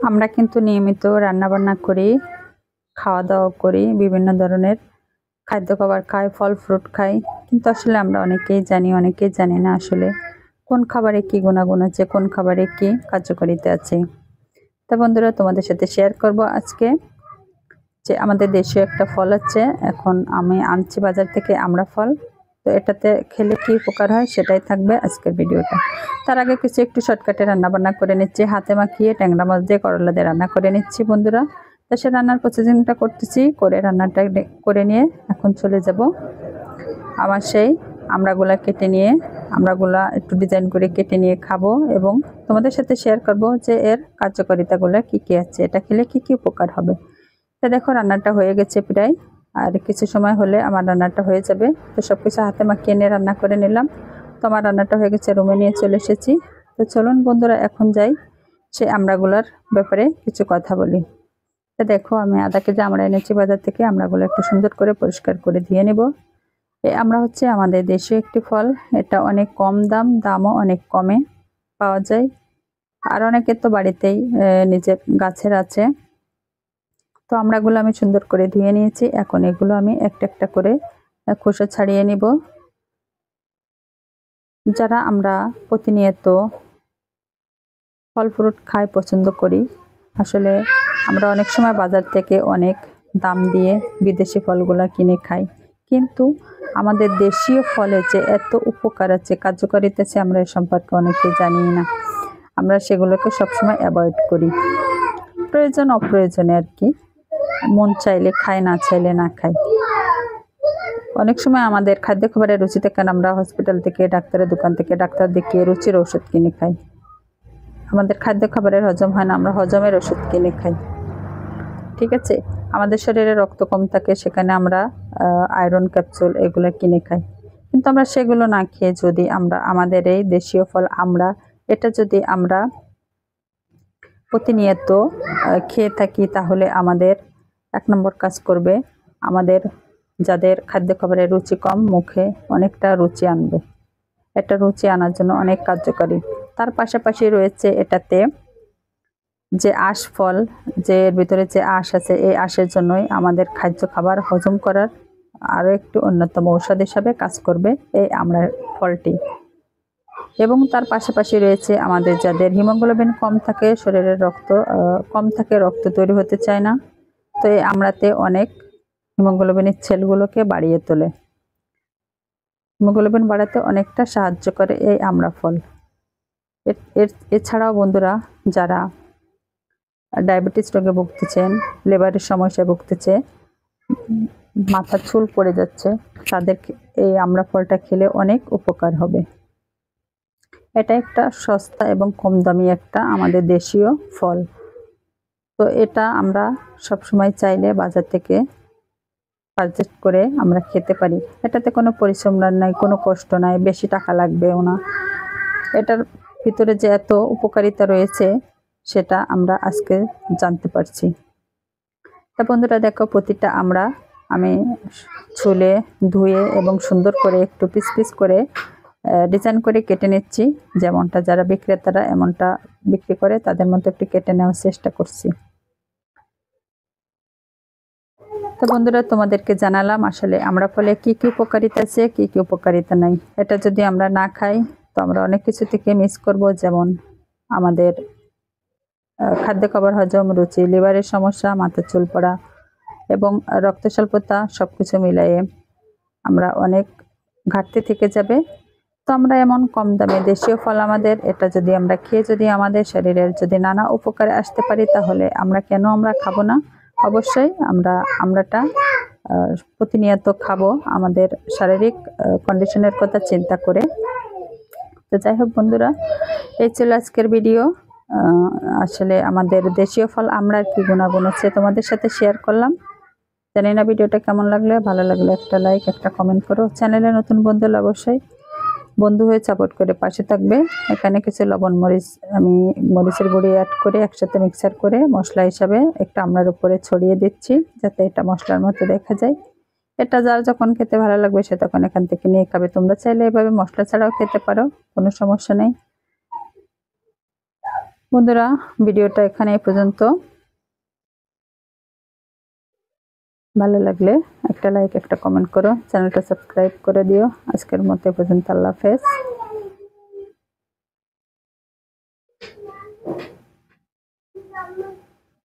আমরা কিন্তু নিয়মিত রান্না বান্না করি, খাওয়া দাওয়া করি, বিভিন্ন ধরনের খাদ্য খাবার খাই, ফল ফ্রুট খাই, কিন্তু আসলে আমরা অনেকেই জানি, অনেকেই জানি না আসলে কোন খাবারে কি গুণাগুণ আছে, কোন খাবারে কি কার্যকারিতা আছে। তা বন্ধুরা, তোমাদের সাথে শেয়ার করব আজকে যে আমাদের দেশীয় একটা ফল আছে, এখন আমি আনছি বাজার থেকে আমরা ফল। তো এটাতে খেলে কি উপকার হয় সেটাই থাকবে আজকের ভিডিওটা। তার আগে একটু শর্টকাটে রান্না বান্না করে নিচ্ছি, হাতে মাখিয়ে ট্যাংরা মাছ দিয়ে করলা দিয়ে রান্না করে নিচ্ছি বন্ধুরা। তা সে রান্নার প্রসেসিংটা করতেছি, করে রান্নাটা করে নিয়ে এখন চলে যাব আমার সেই আমড়াগুলা কেটে নিয়ে, আমড়াগুলা একটু ডিজাইন করে কেটে নিয়ে খাবো এবং তোমাদের সাথে শেয়ার করব যে এর কার্যকারিতাগুলো কি কি আছে, এটা খেলে কি কি উপকার হবে। তা দেখো রান্নাটা হয়ে গেছে প্রায়, আর কিছু সময় হলে আমার রান্নাটা হয়ে যাবে। তো সব কিছু হাতে মাখিয়ে নিয়ে রান্না করে নিলাম। তো আমার রান্নাটা হয়ে গেছে, রুমে নিয়ে চলে এসেছি। তো চলুন বন্ধুরা এখন যাই সেই আমড়াগুলার ব্যাপারে কিছু কথা বলি। তো দেখো আমি আধা কেজি আমড়া এনেছি বাজার থেকে। আমড়াগুলো একটু সুন্দর করে পরিষ্কার করে ধুয়ে নেব। এই আমড়া হচ্ছে আমাদের দেশীয় একটি ফল, এটা অনেক কম দামও অনেক কমে পাওয়া যায়, আর অনেকের তো বাড়িতেই নিজের গাছের আছে। তো আমড়াগুলো আমি সুন্দর করে ধুয়ে নিয়েছি, এখন এগুলো আমি একটা একটা করে খোসা ছাড়িয়ে নিব। যারা আমরা প্রতিনিয়ত ফল ফ্রুট খাই, পছন্দ করি, আসলে আমরা অনেক সময় বাজার থেকে অনেক দাম দিয়ে বিদেশি ফলগুলো কিনে খাই, কিন্তু আমাদের দেশীয় ফলের যে এত উপকার আছে, কার্যকারিতা আছে, আমরা এ সম্পর্কে অনেকে জানি না। আমরা সেগুলোকে সবসময় অ্যাভয়েড করি, প্রয়োজন অপ্রয়োজনে আর কি, মন চাইলে খাই, না চাইলে না খাই। অনেক সময় আমাদের খাদ্য খাবারের রুচি থেকে আমরা হসপিটাল থেকে, ডাক্তারের দোকান থেকে ডাক্তার দেখিয়ে রুচির ওষুধ কিনে খাই। আমাদের খাদ্য খাবারের হজম হয় না, আমরা হজমের ওষুধ কিনে খাই। ঠিক আছে, আমাদের শরীরে রক্ত কম থাকে, সেখানে আমরা আয়রন ক্যাপসুল এগুলো কিনে খাই। কিন্তু আমরা সেগুলো না খেয়ে যদি আমরা আমাদের এই দেশীয় ফল আমরা এটা যদি আমরা প্রতিনিয়ত খেয়ে থাকি, তাহলে আমাদের এক নম্বর কাজ করবে, আমাদের যাদের খাদ্য খাবারের রুচি কম, মুখে অনেকটা রুচি আনবে। এটা রুচি আনার জন্য অনেক কার্যকারী। তার পাশাপাশি রয়েছে এটাতে যে আঁশ ফল, যে এর ভিতরে যে আঁশ আছে, এই আঁশের জন্যই আমাদের খাদ্য খাবার হজম করার আরও একটি অন্যতম ঔষধ হিসাবে কাজ করবে এই আমড়ার ফলটি। এবং তার পাশাপাশি রয়েছে আমাদের যাদের হিমোগ্লোবিন কম থাকে, শরীরের রক্ত কম থাকে, রক্ত তৈরি হতে চায় না, তো এই আমড়াতে অনেক হিমোগ্লোবিনের সেলগুলোকে বাড়িয়ে তোলে, হিমোগ্লোবিন বাড়াতে অনেকটা সাহায্য করে এই আমড়া ফল। এছাড়াও বন্ধুরা, যারা ডায়াবেটিস রোগে ভুগতেছেন, লিভারের সমস্যায় ভুগতেছে, মাথা চুল পড়ে যাচ্ছে, তাদের এই আমড়া ফলটা খেলে অনেক উপকার হবে। এটা একটা সস্তা এবং কম দামি একটা আমাদের দেশীয় ফল। তো এটা আমরা সবসময় চাইলে বাজার থেকে পারচেজ করে আমরা খেতে পারি। এটাতে কোনো পরিশ্রম নাই, কোনো কষ্ট নাই, বেশি টাকা লাগবেও না। এটার ভিতরে যে এত উপকারিতা রয়েছে সেটা আমরা আজকে জানতে পারছি। তা বন্ধুরা দেখো, প্রতিটা আমরা আমি ছুলে ধুয়ে এবং সুন্দর করে একটু পিস পিস করে ডিজাইন করে কেটে নিচ্ছি, যেমনটা যারা বিক্রেতারা এমনটা বিক্রি করে তাদের মতো একটু কেটে নেওয়ার চেষ্টা করছি। তো বন্ধুরা, তোমাদেরকে জানালাম আসলে আমরা ফলে কি কি উপকারিতা আছে, কি কি উপকারিতা নাই। এটা যদি আমরা না খাই তো আমরা অনেক কিছু থেকে মিস করব, যেমন আমাদের খাদ্য খাবার হজম, রুচি, লিভারের সমস্যা, মাথা চুল পড়া এবং রক্ত স্বল্পতা, সব কিছু মিলাইয়ে আমরা অনেক ঘাটতি থেকে যাবে। তো আমরা এমন কম দামে দেশীয় ফল আমাদের, এটা যদি আমরা খেয়ে যদি আমাদের শরীরের যদি নানা উপকারে আসতে পারি, তাহলে আমরা কেন আমরা খাবো না? অবশ্যই আমরাটা প্রতিনিয়ত খাবো, আমাদের শারীরিক কন্ডিশনের কথা চিন্তা করে। তো যাই হোক বন্ধুরা, এই ছিল আজকের ভিডিও। আসলে আমাদের দেশীয় ফল আমড়ার কি গুণাগুণ আছে তোমাদের সাথে শেয়ার করলাম। জানি না ভিডিওটা কেমন লাগলে, ভালো লাগলে একটা লাইক, একটা কমেন্ট করো। চ্যানেলে নতুন বন্ধু হলে অবশ্যই বন্ধু হয়ে সাপোর্ট করে পাশে থাকবে। এখানে কিছু লবণ মরিচ, আমি মরিচের গুঁড়ি অ্যাড করে একসাথে মিক্সার করে মশলা হিসাবে একটা আমড়ার উপরে ছড়িয়ে দিচ্ছি, যাতে এটা মশলার মতো দেখা যায়। এটা যার যখন খেতে ভালো লাগবে সে তখন এখান থেকে নিয়ে খাবে। তোমরা চাইলে এভাবে মশলা ছাড়াও খেতে পারো, কোনো সমস্যা নেই। বন্ধুরা, ভিডিওটা এখানে এই পর্যন্ত। ভালো লাগলে একটা লাইক একটা কমেন্ট করো, চ্যানেলটা সাবস্ক্রাইব করে দিও। আজকের মতো এ পর্যন্ত, আল্লাহ হাফেজ।